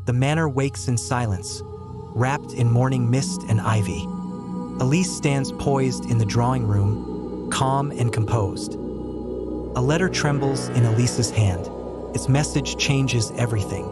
The manor wakes in silence, wrapped in morning mist and ivy. Elise stands poised in the drawing room, calm and composed. A letter trembles in Elise's hand. Its message changes everything.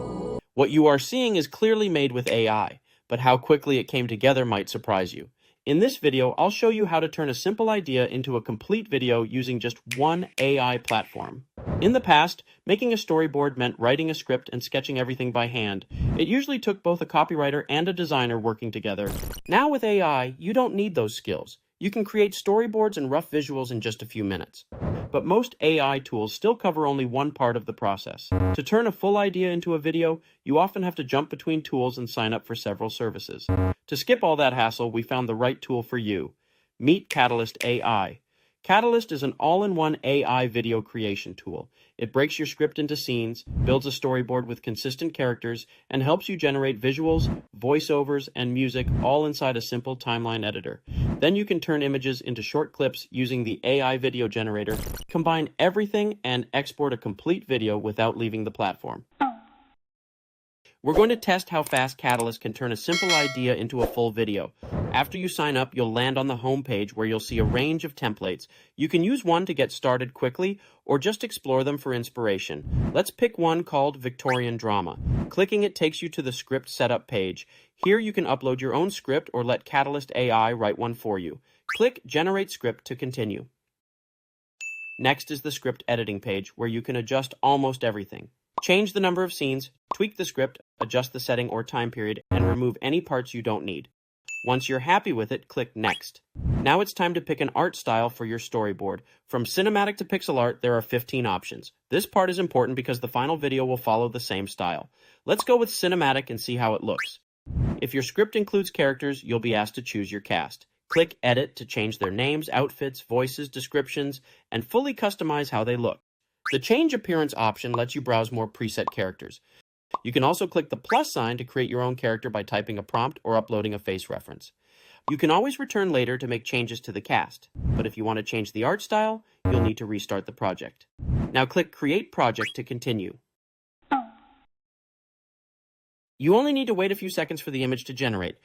What you are seeing is clearly made with AI, but how quickly it came together might surprise you. In this video, I'll show you how to turn a simple idea into a complete video using just one AI platform. In the past, making a storyboard meant writing a script and sketching everything by hand. It usually took both a copywriter and a designer working together. Now with AI, you don't need those skills. You can create storyboards and rough visuals in just a few minutes. But most AI tools still cover only one part of the process. To turn a full idea into a video, you often have to jump between tools and sign up for several services. To skip all that hassle, we found the right tool for you. Meet Katalist AI. Katalist is an all-in-one AI video creation tool. It breaks your script into scenes, builds a storyboard with consistent characters, and helps you generate visuals, voiceovers, and music all inside a simple timeline editor. Then you can turn images into short clips using the AIVideoGenerator, combine everything, and export a complete video without leaving the platform. We're going to test how fast Katalist can turn a simple idea into a full video. After you sign up, you'll land on the home page where you'll see a range of templates. You can use one to get started quickly or just explore them for inspiration. Let's pick one called Victorian Drama. Clicking it takes you to the script setup page. Here you can upload your own script or let Katalist AI write one for you. Click Generate Script to continue. Next is the script editing page where you can adjust almost everything. Change the number of scenes, tweak the script, adjust the setting or time period, and remove any parts you don't need. Once you're happy with it, click Next. Now it's time to pick an art style for your storyboard. From cinematic to pixel art, there are 15 options. This part is important because the final video will follow the same style. Let's go with cinematic and see how it looks. If your script includes characters, you'll be asked to choose your cast. Click Edit to change their names, outfits, voices, descriptions, and fully customize how they look. The Change Appearance option lets you browse more preset characters. You can also click the plus sign to create your own character by typing a prompt or uploading a face reference. You can always return later to make changes to the cast, but if you want to change the art style, you'll need to restart the project. Now click Create Project to continue. You only need to wait a few seconds for the image to generate.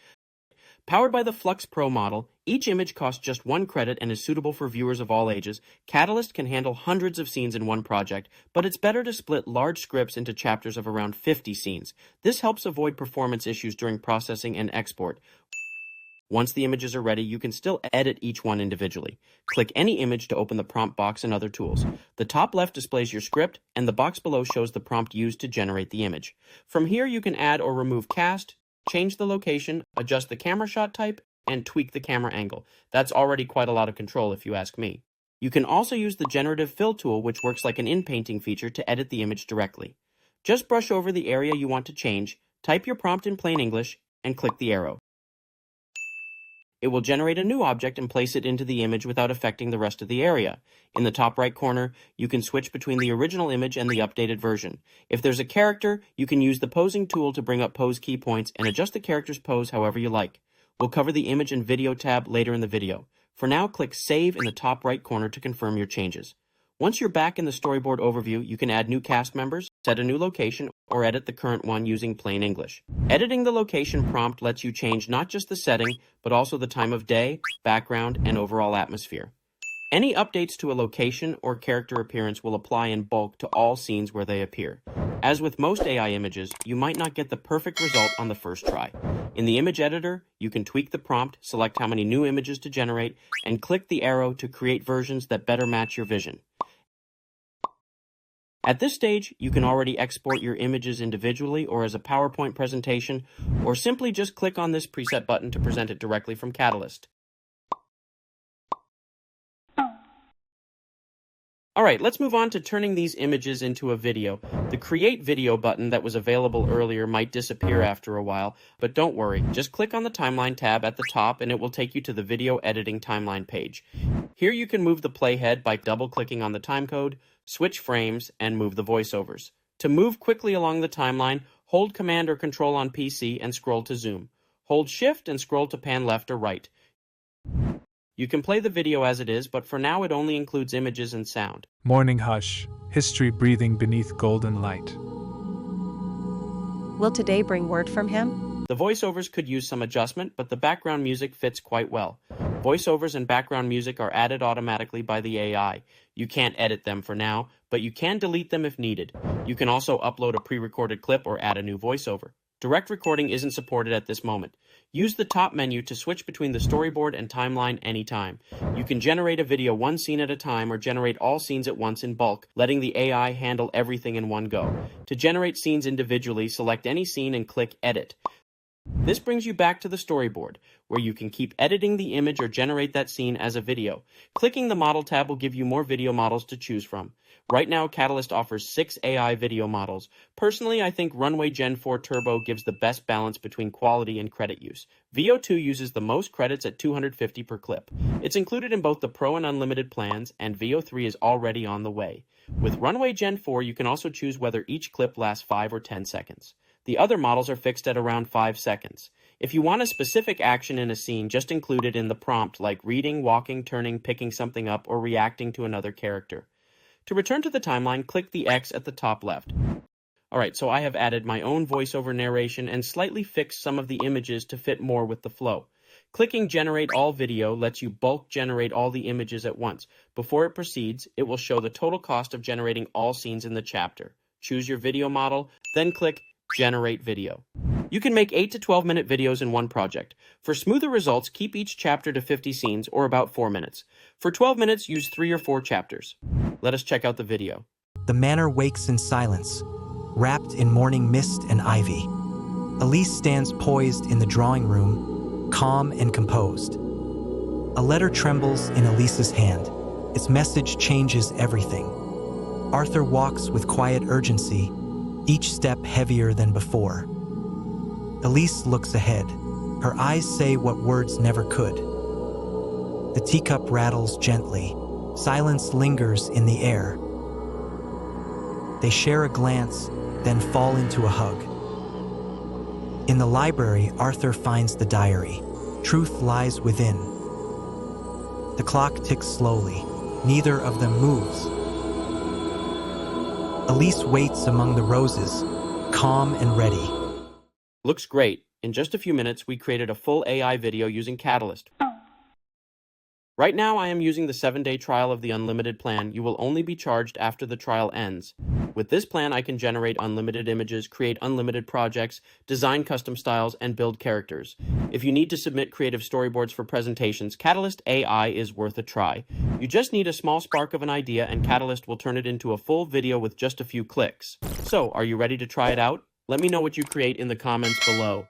Powered by the Flux Pro model, each image costs just 1 credit and is suitable for viewers of all ages. Katalist can handle hundreds of scenes in one project, but it's better to split large scripts into chapters of around 50 scenes. This helps avoid performance issues during processing and export. Once the images are ready, you can still edit each one individually. Click any image to open the prompt box and other tools. The top left displays your script, and the box below shows the prompt used to generate the image. From here, you can add or remove cast, change the location, adjust the camera shot type, and tweak the camera angle. That's already quite a lot of control if you ask me. You can also use the Generative Fill tool, which works like an in-painting feature to edit the image directly. Just brush over the area you want to change, type your prompt in plain English, and click the arrow. It will generate a new object and place it into the image without affecting the rest of the area. In the top right corner, you can switch between the original image and the updated version. If there's a character, you can use the posing tool to bring up pose key points and adjust the character's pose however you like. We'll cover the Image and Video tab later in the video. For now, click Save in the top right corner to confirm your changes. Once you're back in the storyboard overview, you can add new cast members, set a new location, or edit the current one using plain English. Editing the location prompt lets you change not just the setting, but also the time of day, background, and overall atmosphere. Any updates to a location or character appearance will apply in bulk to all scenes where they appear. As with most AI images, you might not get the perfect result on the first try. In the image editor, you can tweak the prompt, select how many new images to generate, and click the arrow to create versions that better match your vision. At this stage, you can already export your images individually or as a PowerPoint presentation, or simply just click on this preset button to present it directly from Katalist. Alright, let's move on to turning these images into a video. The Create Video button that was available earlier might disappear after a while, but don't worry, just click on the Timeline tab at the top and it will take you to the Video Editing Timeline page. Here you can move the playhead by double-clicking on the timecode, switch frames, and move the voiceovers. To move quickly along the timeline, hold Command or Control on PC and scroll to zoom. Hold Shift and scroll to pan left or right. You can play the video as it is, but for now it only includes images and sound. Morning hush, history breathing beneath golden light. Will today bring word from him? The voiceovers could use some adjustment, but the background music fits quite well. Voiceovers and background music are added automatically by the AI. You can't edit them for now, but you can delete them if needed. You can also upload a pre-recorded clip or add a new voiceover. Direct recording isn't supported at this moment. Use the top menu to switch between the storyboard and timeline anytime. You can generate a video one scene at a time or generate all scenes at once in bulk, letting the AI handle everything in one go. To generate scenes individually, select any scene and click Edit. This brings you back to the storyboard, where you can keep editing the image or generate that scene as a video. Clicking the Model tab will give you more video models to choose from. Right now, Katalist offers 6 AI video models. Personally, I think Runway Gen 4 Turbo gives the best balance between quality and credit use. Veo 2 uses the most credits at 250 per clip. It's included in both the Pro and Unlimited plans, and Veo 3 is already on the way. With Runway Gen 4, you can also choose whether each clip lasts 5 or 10 seconds. The other models are fixed at around 5 seconds. If you want a specific action in a scene, just include it in the prompt, like reading, walking, turning, picking something up, or reacting to another character. To return to the timeline, click the X at the top left. Alright, so I have added my own voiceover narration and slightly fixed some of the images to fit more with the flow. Clicking Generate All Video lets you bulk generate all the images at once. Before it proceeds, it will show the total cost of generating all scenes in the chapter. Choose your video model, then click Generate Video. You can make 8 to 12-minute videos in one project. For smoother results, keep each chapter to 50 scenes, or about 4 minutes. For 12 minutes, use 3 or 4 chapters. Let us check out the video. The manor wakes in silence, wrapped in morning mist and ivy. Elise stands poised in the drawing room, calm and composed. A letter trembles in Elise's hand. Its message changes everything. Arthur walks with quiet urgency, each step heavier than before. Elise looks ahead. Her eyes say what words never could. The teacup rattles gently. Silence lingers in the air. They share a glance, then fall into a hug. In the library, Arthur finds the diary. Truth lies within. The clock ticks slowly. Neither of them moves. Elise waits among the roses, calm and ready. Looks great. In just a few minutes, we created a full AI video using Catalyst. Right now, I am using the 7-day trial of the unlimited plan. You will only be charged after the trial ends. With this plan, I can generate unlimited images, create unlimited projects, design custom styles, and build characters. If you need to submit creative storyboards for presentations, Katalist AI is worth a try. You just need a small spark of an idea, and Katalist will turn it into a full video with just a few clicks. So, are you ready to try it out? Let me know what you create in the comments below.